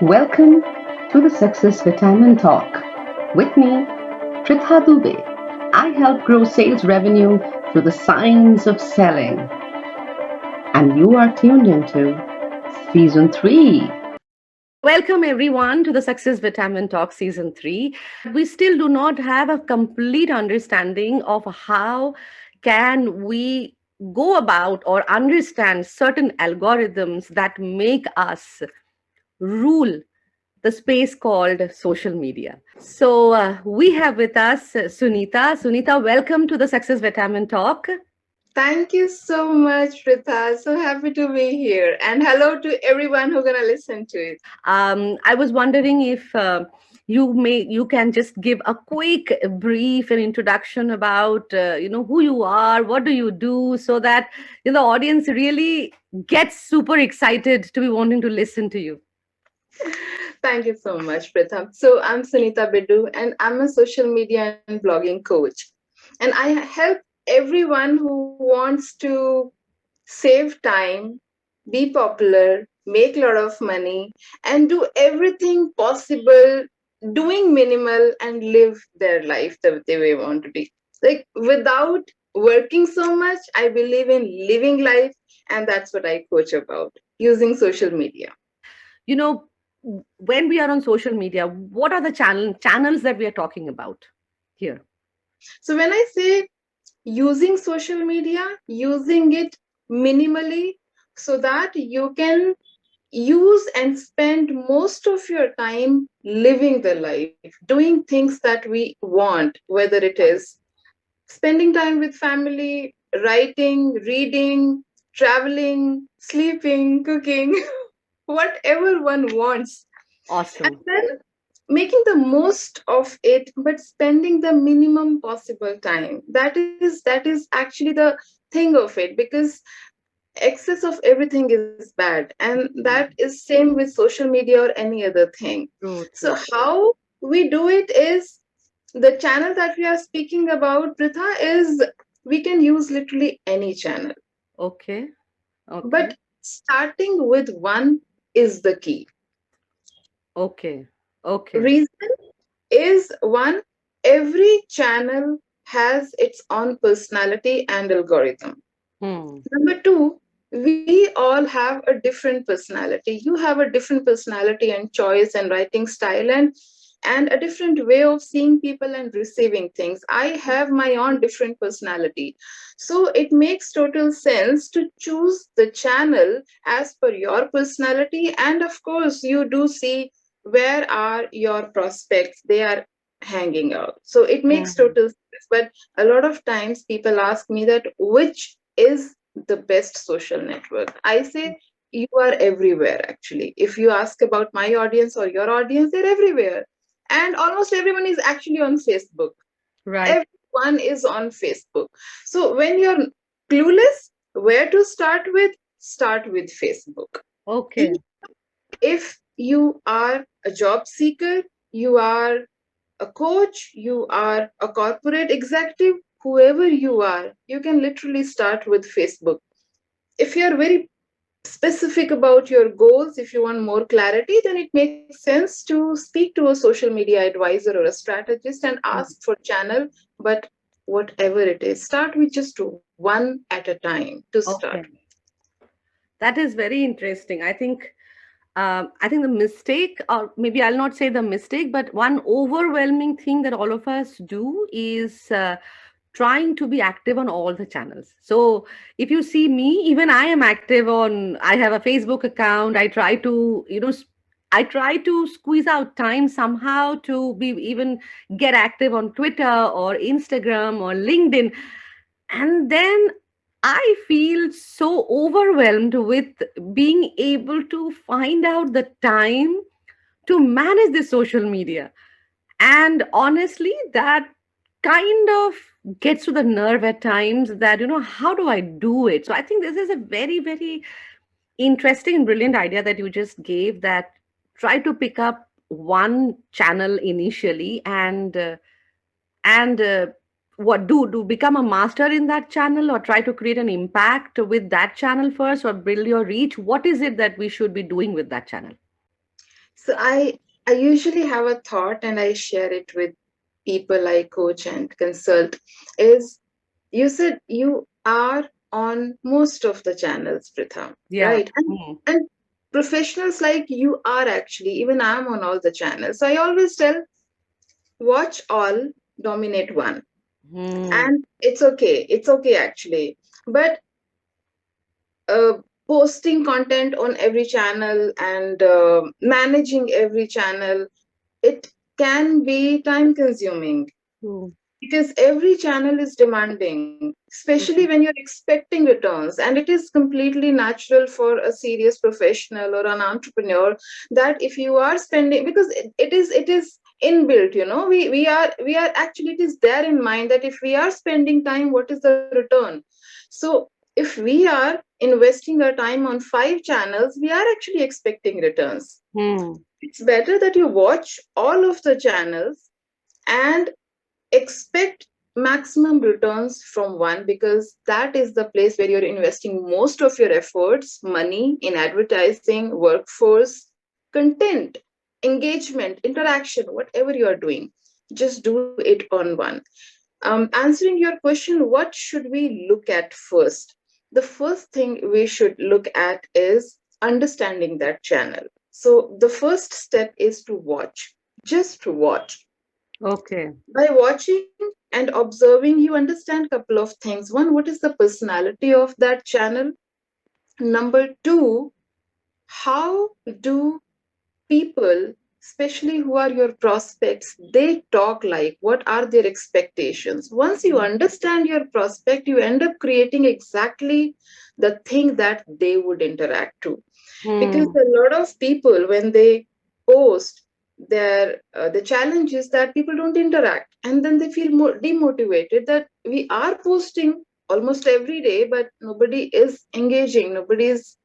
Welcome to the Success Vitamin Talk. With me, Pritha Dubey. I help grow sales revenue through the science of selling. And you are tuned into Season 3. Welcome everyone to the Success Vitamin Talk Season 3. We still do not have a complete understanding of how can we go about or understand certain algorithms that make us rule the space called social media. So we have with us Sunita. Sunita, welcome to the Success Vitamin Talk. Thank you so much, Pritha. So happy to be here. And hello to everyone who's gonna listen to it. I was wondering if you can just give a quick brief and introduction about who you are, what do you do, so that the audience really gets super excited to be wanting to listen to you. Thank you so much, Pritha. So I'm Sunita Biddu, and I'm a social media and blogging coach. And I help everyone who wants to save time, be popular, make a lot of money, and do everything possible, doing minimal and live their life the way they want to be. Like without working so much, I believe in living life, and that's what I coach about using social media. You know, when we are on social media, what are the channels that we are talking about here? So when I say using social media, using it minimally so that you can use and spend most of your time living the life, doing things that we want, whether it is spending time with family, writing, reading, traveling, sleeping, cooking, whatever one wants. And Awesome. then making the most of it, but spending the minimum possible time. That is actually the thing of it, because excess of everything is bad, and that is same with social media or any other thing. True, So true. how we do it is, the channel that we are speaking about, Pritha, is we can use literally any channel, Okay. Okay. but starting with one is the key. Okay. Okay. Reason is one, every channel has its own personality and algorithm. Hmm. Number two, we all have a different personality. You have a different personality and choice and writing style, and a different way of seeing people and receiving things. I have my own different personality. So it makes total sense to choose the channel as per your personality. And of course, you do see where are your prospects. They are hanging out. So it makes Hmm. total sense. But a lot of times people ask me that which is the best social network. I say you are everywhere actually. If you ask about my audience or your audience, they're everywhere. And almost everyone is actually on Facebook. Right. Everyone is on Facebook. So when you're clueless where to start with Facebook. Okay. If you are a job seeker, you are a coach, you are a corporate executive, whoever you are, you can literally start with Facebook. If you're very specific about your goals, if you want more clarity, then it makes sense to speak to a social media advisor or a strategist and ask for channel. But whatever it is, start with just one at a time to start. Okay. That is very interesting. I think the mistake, or maybe I'll not say the mistake, but one overwhelming thing that all of us do is trying to be active on all the channels. So if you see me, even I am active on, I have a Facebook account. I try to, I try to squeeze out time somehow to be even get active on Twitter or Instagram or LinkedIn. And then I feel so overwhelmed with being able to find out the time to manage the social media. And honestly, that kind of gets to the nerve at times that, how do I do it? So I think this is a very, very interesting and brilliant idea that you just gave, that try to pick up one channel initially and what do become a master in that channel, or try to create an impact with that channel first, or build your reach. What is it that we should be doing with that channel? So I usually have a thought and I share it with people I coach and consult. Is you said you are on most of the channels, Pritham, Yeah. right? And Hmm. and professionals like you are actually, even I'm on all the channels. So I always tell, watch all, dominate one. Hmm. And it's okay actually. But uh, posting content on every channel and managing every channel, it can be time consuming True. because every channel is demanding, especially when you're expecting returns. And it is completely natural for a serious professional or an entrepreneur that if you are spending, because it is inbuilt, we are actually, it is there in mind that if we are spending time, what is the return? So if we are investing our time on 5 channels, we are actually expecting returns. Hmm. It's better that you watch all of the channels and expect maximum returns from one, because that is the place where you're investing most of your efforts, money in advertising, workforce, content, engagement, interaction, whatever you are doing. Just do it on one. Answering your question, what should we look at first? The first thing we should look at is understanding that channel. So the first step is to watch. Just to watch. Okay. By watching and observing, you understand a couple of things. One, what is the personality of that channel? Number two, how do people, especially who are your prospects, they talk like? What are their expectations? Once you understand your prospect, you end up creating exactly the thing that they would interact to. Because Hmm. a lot of people, when they post, their the challenge is that people don't interact, and then they feel more demotivated that we are posting almost every day, but nobody is engaging, nobody is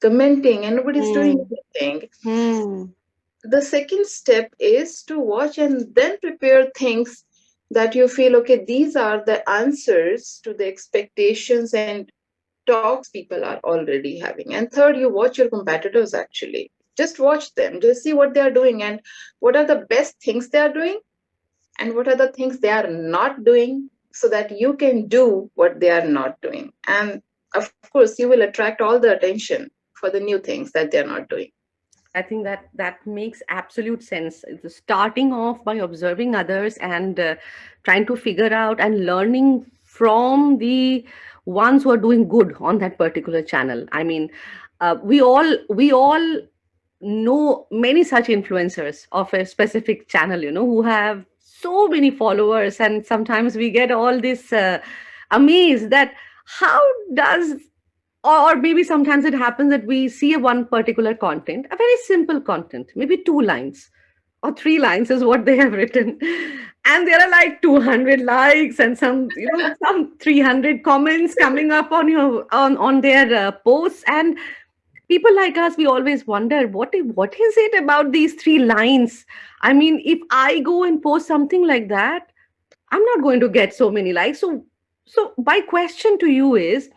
commenting, and nobody is doing Hmm. anything. Hmm. The second step is to watch and then prepare things that you feel, okay, these are the answers to the expectations and talks people are already having. And third, you watch your competitors actually. Just watch them, just see what they are doing and what are the best things they are doing and what are the things they are not doing, so that you can do what they are not doing. And of course, you will attract all the attention for the new things that they are not doing. I think that makes absolute sense. It's starting off by observing others and trying to figure out and learning from the ones who are doing good on that particular channel. I mean, we all know many such influencers of a specific channel, who have so many followers, and sometimes we get all this amazed that how does, or maybe sometimes it happens that we see a one particular content, a very simple content, maybe 2 lines or 3 lines is what they have written, and there are like 200 likes and some 300 comments coming up on your on their posts. And people like us, we always wonder what is it about these 3 lines. I mean, if I go and post something like that, I'm not going to get so many likes. So my question to you is,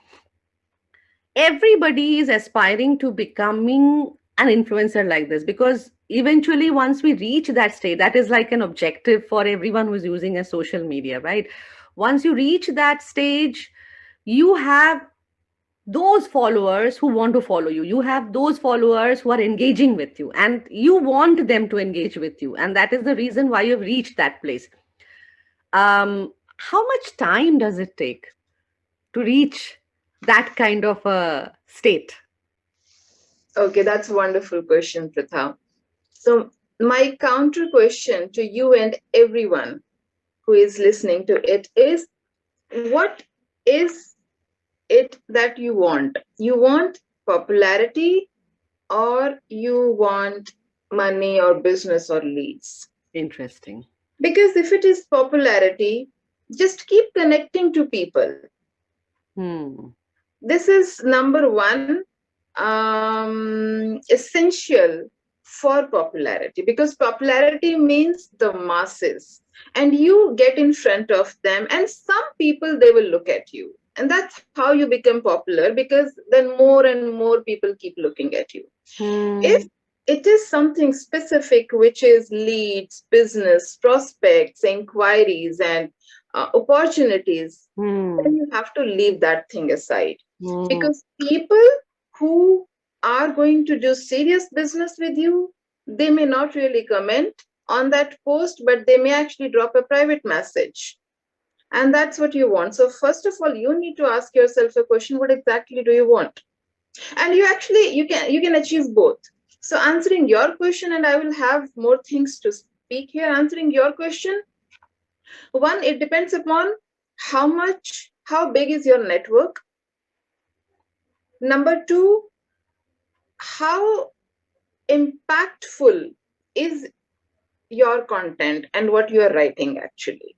everybody is aspiring to becoming an influencer like this, because eventually once we reach that state, that is like an objective for everyone who's using a social media, right? Once you reach that stage, you have those followers who want to follow you, you have those followers who are engaging with you, and you want them to engage with you, and that is the reason why you've reached that place. How much time does it take to reach that kind of a state? Okay, that's a wonderful question, Pratha. So, my counter question to you and everyone who is listening to it is, what is it that you want? You want popularity, or you want money or business or leads? Interesting. Because if it is popularity, just keep connecting to people. Hmm. This is number one, essential for popularity, because popularity means the masses, and you get in front of them, and some people, they will look at you, and that's how you become popular, because then more and more people keep looking at you. If Hmm. it is something specific, which is leads, business, prospects, inquiries, and opportunities, then Hmm. you have to leave that thing aside. Hmm. Because people who are going to do serious business with you, they may not really comment on that post, but they may actually drop a private message. And that's what you want. So, first of all, you need to ask yourself a question: what exactly do you want? And you can achieve both. So answering your question, and I will have more things to speak here. Answering your question, one, it depends upon how big is your network. Number two, how impactful is your content and what you are writing actually.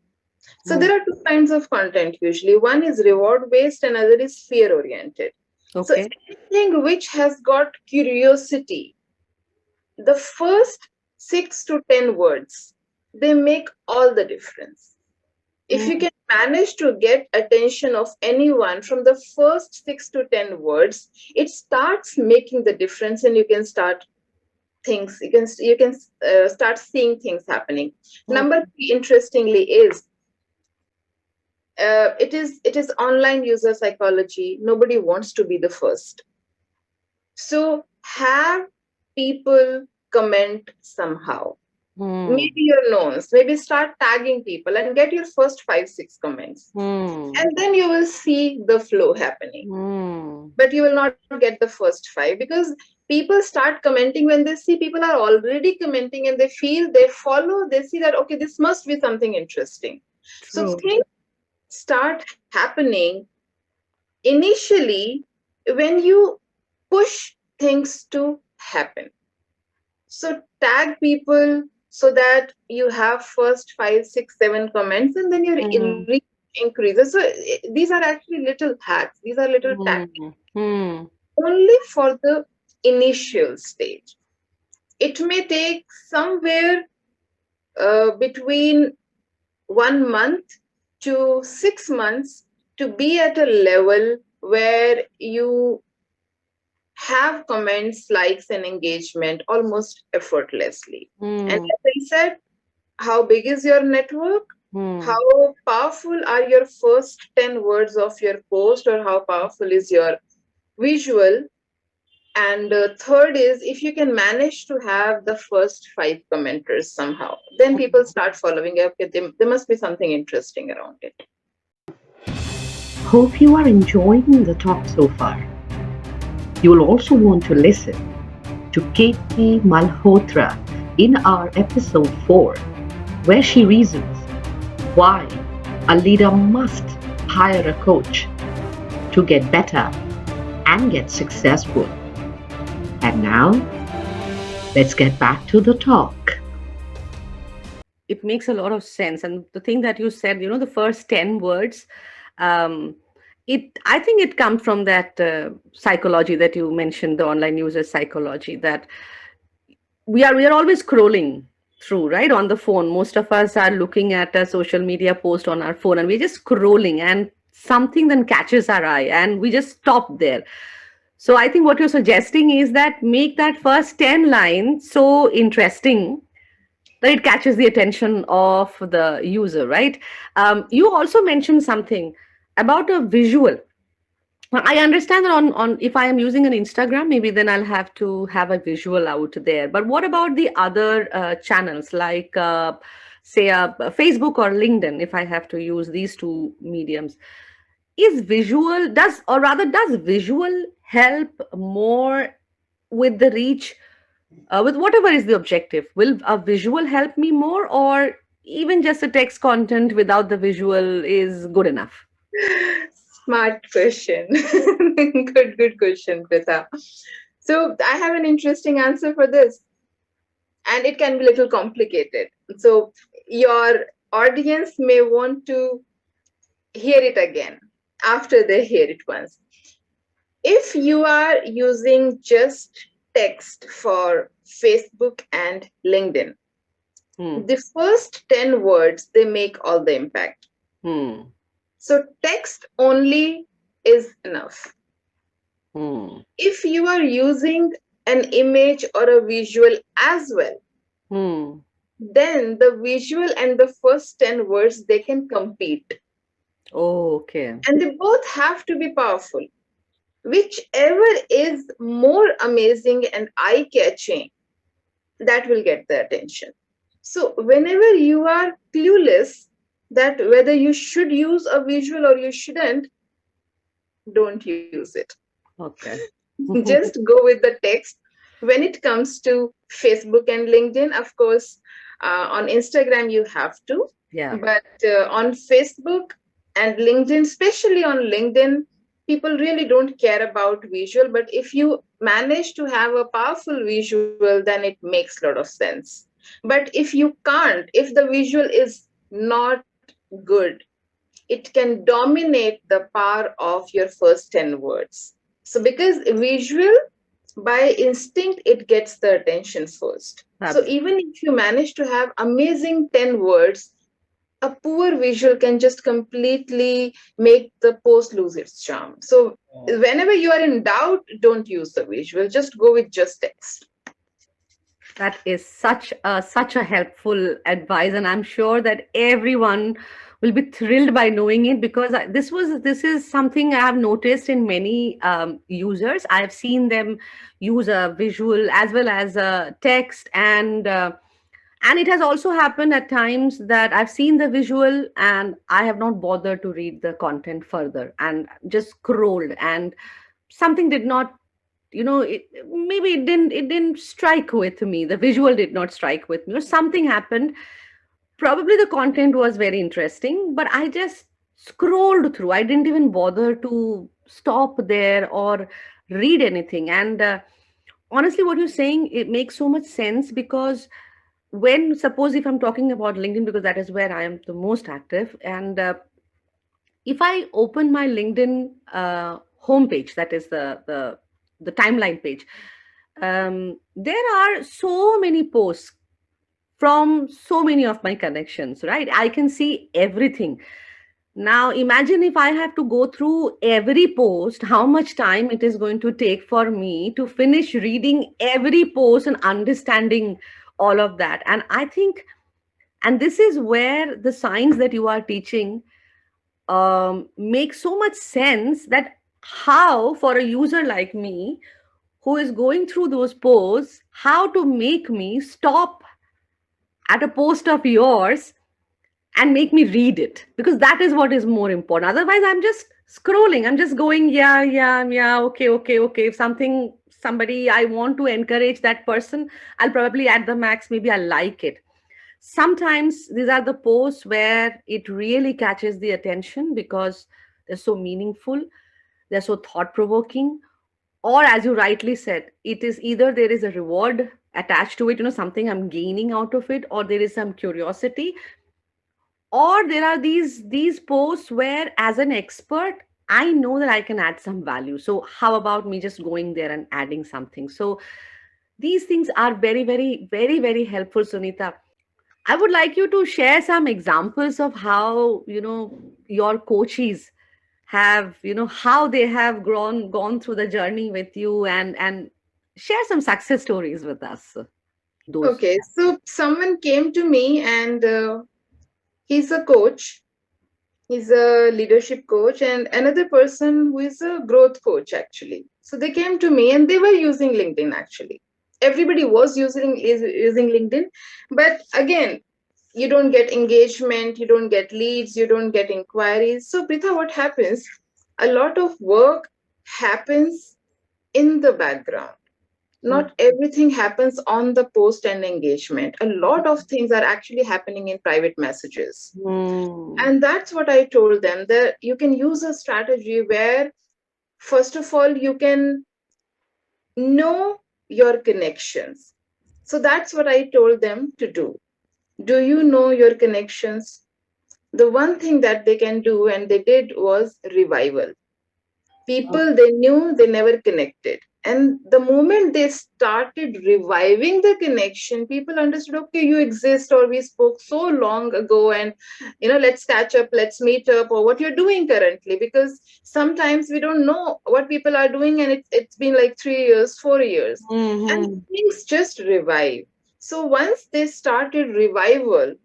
So Hmm. there are two kinds of content usually. One is reward based and other is fear oriented. So Okay. anything which has got curiosity, the first 6 to 10 words, they make all the difference. If you Hmm. can manage to get attention of anyone from the first 6 to 10 words, it starts making the difference, and you can start things, you can start seeing things happening. Hmm. Number 3, interestingly, is it is online user psychology. Nobody wants to be the first. So have people comment somehow. Hmm. Maybe your nose, maybe start tagging people and get your first 5 6 comments, Hmm. and then you will see the flow happening. Hmm. But you will not get the first 5, because people start commenting when they see people are already commenting, and they feel, they follow, they see that okay, this must be something interesting. So True. things start happening initially when you push things to happen. So tag people so that you have first 5 6 7 comments, and then your Hmm. reach increases. So these are actually little hacks. These are little tactics Hmm. Hmm. only for the initial stage. It may take somewhere between 1 month to 6 months to be at a level where you have comments, likes, and engagement almost effortlessly. And Hmm. as I said, how big is your network? Hmm. How powerful are your first 10 words of your post, or how powerful is your visual? And third is, if you can manage to have the first 5 commenters somehow, then people start following you. Okay, there must be something interesting around it. Hope you are enjoying the talk so far. You will also want to listen to Katie Malhotra in our episode 4, where she reasons why a leader must hire a coach to get better and get successful. And now, let's get back to the talk. It makes a lot of sense. And the thing that you said, the first 10 words, um, I think it comes from that psychology that you mentioned, the online user psychology, that we are always scrolling through, right, on the phone. Most of us are looking at a social media post on our phone, and we're just scrolling, and something then catches our eye and we just stop there. So I think what you're suggesting is that make that first 10 lines so interesting that it catches the attention of the user, right? You also mentioned something about a visual. I understand that on if I am using an Instagram, maybe then I'll have to have a visual out there. But what about the other channels like, say, Facebook or LinkedIn? If I have to use these two mediums, is visual does or rather does visual help more with the reach, with whatever is the objective? Will a visual help me more, or even just a text content without the visual is good enough? Smart question. Good question, Pritha. So I have an interesting answer for this, and it can be a little complicated. So your audience may want to hear it again after they hear it once. If you are using just text for Facebook and LinkedIn, Hmm. the first 10 words, they make all the impact. Hmm. So text only is enough. Hmm. If you are using an image or a visual as well, Hmm. then the visual and the first 10 words, they can compete. Oh, okay. And they both have to be powerful. Whichever is more amazing and eye catching, that will get the attention. So, whenever you are clueless that whether you should use a visual or you shouldn't, don't use it. Okay. Just go with the text. When it comes to Facebook and LinkedIn, of course, on Instagram you have to, Yeah. but on Facebook and LinkedIn, especially on LinkedIn, people really don't care about visual. But if you manage to have a powerful visual, then it makes a lot of sense. But if you can't, if the visual is not good, it can dominate the power of your first 10 words. So, because visual, by instinct, it gets the attention first. So, Absolutely. even if you manage to have amazing 10 words, a poor visual can just completely make the post lose its charm. So, whenever you are in doubt, don't use the visual, just go with just text. That is such a helpful advice, and I'm sure that everyone will be thrilled by knowing it, because this is something I have noticed in many users. I've seen them use a visual as well as a text, and it has also happened at times that I've seen the visual and I have not bothered to read the content further and just scrolled, and something did not, maybe it didn't strike with me, the visual did not strike with me, or something happened. Probably the content was very interesting, but I just scrolled through, I didn't even bother to stop there or read anything. And honestly, what you're saying, it makes so much sense, because when, suppose if I'm talking about LinkedIn, because that is where I am the most active, and if I open my LinkedIn homepage, that is the timeline page, there are so many posts from so many of my connections, right? I can see everything. Now, imagine if I have to go through every post, how much time it is going to take for me to finish reading every post and understanding all of that. And I think, and this is where the science that you are teaching makes so much sense, that how, for a user like me who is going through those posts, how to make me stop at a post of yours and make me read it, because that is what is more important. Otherwise, I'm just scrolling, I'm just going, yeah, yeah, yeah, okay, okay, okay. If somebody I want to encourage that person, I'll probably at the max, maybe I like it. Sometimes these are the posts where it really catches the attention because they're so meaningful, they're so thought provoking, or as you rightly said, it is either there is a reward attached to it, something I'm gaining out of it, or there is some curiosity, or there are these posts where, as an expert, I know that I can add some value. So how about me just going there and adding something? So these things are very, very, very, very helpful, Sunita. I would like you to share some examples of how, your coaches have, how they have gone through the journey with you, and share some success stories with us. Those. Okay, so someone came to me and he's a coach. He's a leadership coach, and another person who is a growth coach actually. So they came to me and they were using LinkedIn actually. Everybody was using LinkedIn, but again, you don't get engagement, you don't get leads, you don't get inquiries. So Pritha, what happens? A lot of work happens in the background. Mm. Not everything happens on the post and engagement. A lot of things are actually happening in private messages. Mm. And that's what I told them, that you can use a strategy where, first of all, you can know your connections. So that's what I told them to do. Do you know your connections? The one thing that they can do, and they did, was revival. People they knew, they never connected. And the moment they started reviving the connection, people understood, okay, you exist, or we spoke so long ago, and let's catch up, let's meet up, or what you're doing currently. Because sometimes we don't know what people are doing, and it's been like 3 years, 4 years, and Mm-hmm. things just revive. So once they started revival,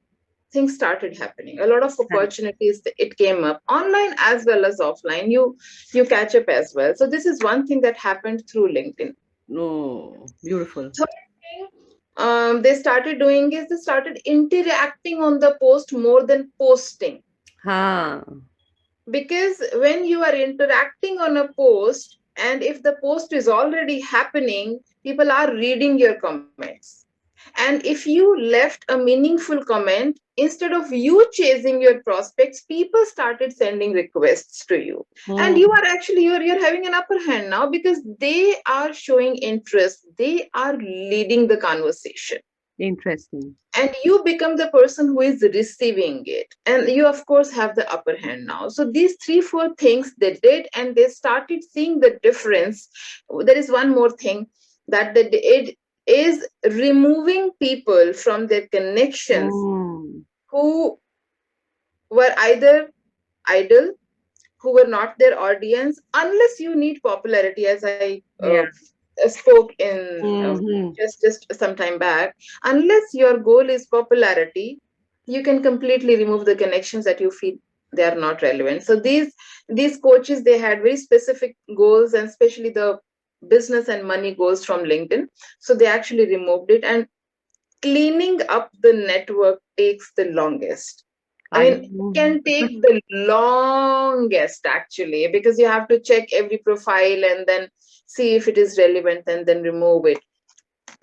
things started happening. A lot of opportunities, it came up online as well as offline. You catch up as well. So this is one thing that happened through LinkedIn. Oh, beautiful. Third thing they started doing is they started interacting on the post more than posting. Ha. Because when you are interacting on a post, and if the post is already happening, people are reading your comments. And if you left a meaningful comment, instead of you chasing your prospects, people started sending requests to you. And Mm, you are actually, you're having an upper hand now, because they are showing interest, they are leading the conversation, interesting. and you become the person who is receiving it, and you of course have the upper hand now. So these 3 4 things they did, and they started seeing the difference. There is one more thing that they did, is removing people from their connections Mm, who were either idle, who were not their audience. Unless you need popularity, as I yeah. spoke in Mm-hmm. just some time back, unless your goal is popularity, you can completely remove the connections that you feel they are not relevant. So these coaches, they had very specific goals, and especially the business and money goals from LinkedIn. So they actually removed it, and cleaning up the network takes the longest. I I mean, it know. can take the longest actually, because you have to check every profile and then see if it is relevant and then remove it.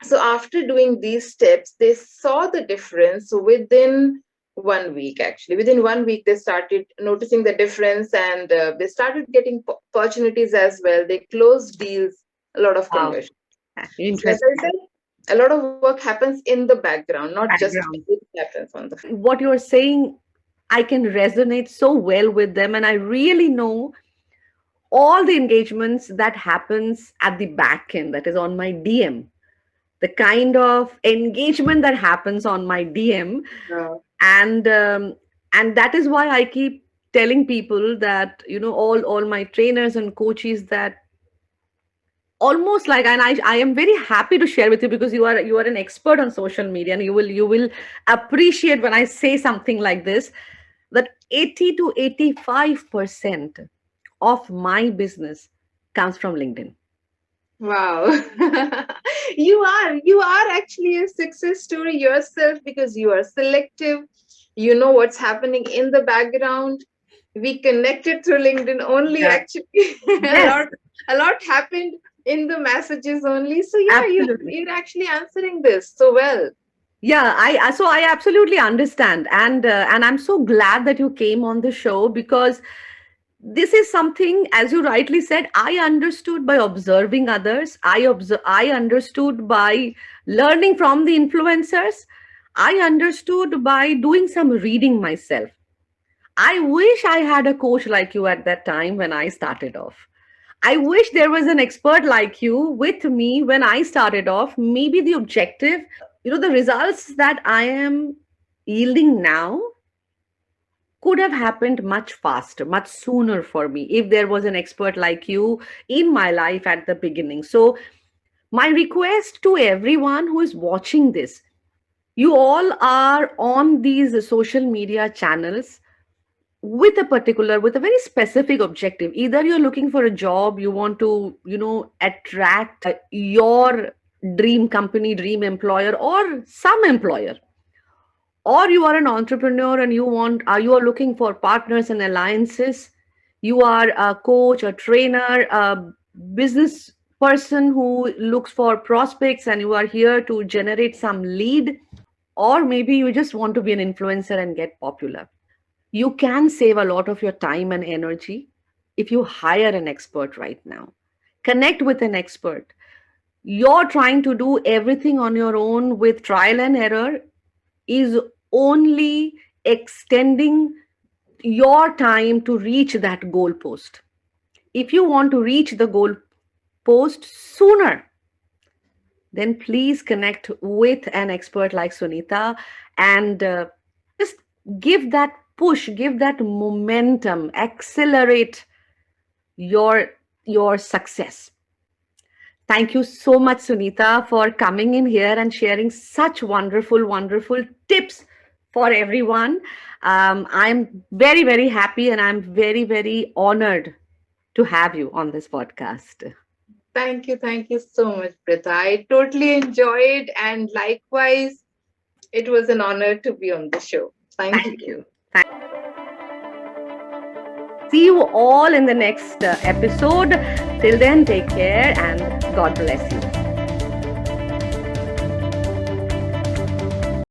So after doing these steps, they saw the difference within 1 week. Actually, within 1 week, they started noticing the difference, and they started getting opportunities as well. They closed deals, a lot of Wow. conversion. So as I Interesting. said, a lot of work happens in the background, not just Background. it happens on the front. What you're saying, I can resonate so well with them, and I really know all the engagements that happens at the back end, that is on my DM, the kind of engagement that happens on my DM, Uh, and that is why I keep telling people that, all my trainers and coaches, that almost like, and I am very happy to share with you, because you are an expert on social media, and you will appreciate when I say something like this, that 80 to 85% of my business comes from LinkedIn. wow. You are actually a success story yourself, because you are selective. You know what's happening in the background. We connected through LinkedIn only Yeah. actually. a Yes, lot a lot happened in the messages only. So yeah, absolutely. you're actually answering this so well. Yeah, so I absolutely understand, and I'm so glad that you came on the show, because this is something, as you rightly said, I understood by observing others. I understood by learning from the influencers. I understood by doing some reading myself. I wish I had a coach like you at that time when I started off. I wish there was an expert like you with me when I started off. Maybe the objective, the results that I am yielding now could have happened much faster, much sooner for me, if there was an expert like you in my life at the beginning. So, my request to everyone who is watching this, you all are on these social media channels with a very specific objective. Either you're looking for a job, you want to, attract your dream company, dream employer, or some employer, or you are an entrepreneur and you are looking for partners and alliances. You are a coach, a trainer, a business person who looks for prospects, and you are here to generate some lead, or maybe you just want to be an influencer and get popular. You can save a lot of your time and energy if you hire an expert right now. Connect with an expert. You're trying to do everything on your own with trial and error is only extending your time to reach that goal post. If you want to reach the goal, post sooner, then please connect with an expert like Sunita and just give that push, give that momentum, accelerate your your success. Thank you so much, Sunita, for coming in here and sharing such wonderful, wonderful tips for everyone. I'm very, very happy and I'm very, very honored to have you on this podcast. Thank you so much, Pritha. I totally enjoyed, and likewise, it was an honor to be on the show. Thank Thank you. you. See you all in the next episode. Till then, take care and God bless you.